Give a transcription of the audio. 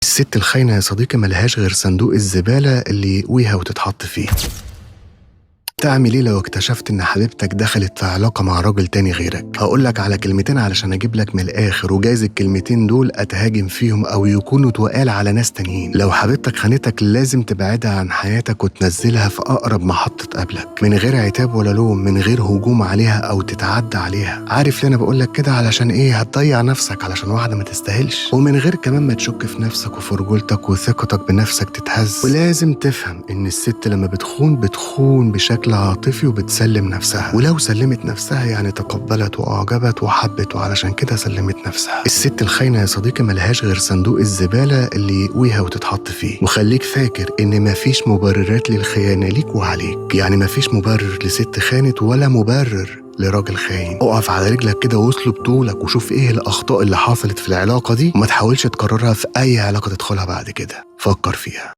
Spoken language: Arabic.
الست الخاينة يا صديقي ملهاش غير صندوق الزبالة اللي يقويها وتتحط فيه. تعمل ايه لو اكتشفت ان حبيبتك دخلت في علاقة مع راجل تاني غيرك؟ هقولك على كلمتين علشان اجيب لك من الاخر، وجايز الكلمتين دول اتهاجم فيهم او يكونوا تقال على ناس تانيين. لو حبيبتك خانتك لازم تبعدها عن حياتك وتنزلها في اقرب محطة قبلك، من غير عتاب ولا لوم، من غير هجوم عليها او تتعدى عليها. عارف ليه انا بقولك كده؟ علشان ايه؟ هتضيع نفسك علشان واحدة ما تستاهلش، ومن غير كمان ما تشك في نفسك وفي رجولتك وثقتك بنفسك تتهز. ولازم تفهم ان الست لما بتخون بشكل عاطفي وبتسلم نفسها، ولو سلمت نفسها يعني تقبلت واعجبت وحبت، وعلشان كده سلمت نفسها. الست الخاينة يا صديقي ملهاش غير صندوق الزبالة اللي يقويها وتتحط فيه. وخليك فاكر ان مفيش مبررات للخيانة ليك وعليك، يعني مفيش مبرر لست خانت ولا مبرر لراجل خاين. اقف على رجلك كده واسلب طولك وشوف ايه الاخطاء اللي حصلت في العلاقة دي، وما تحاولش تكررها في اي علاقة تدخلها بعد كده. فكر فيها.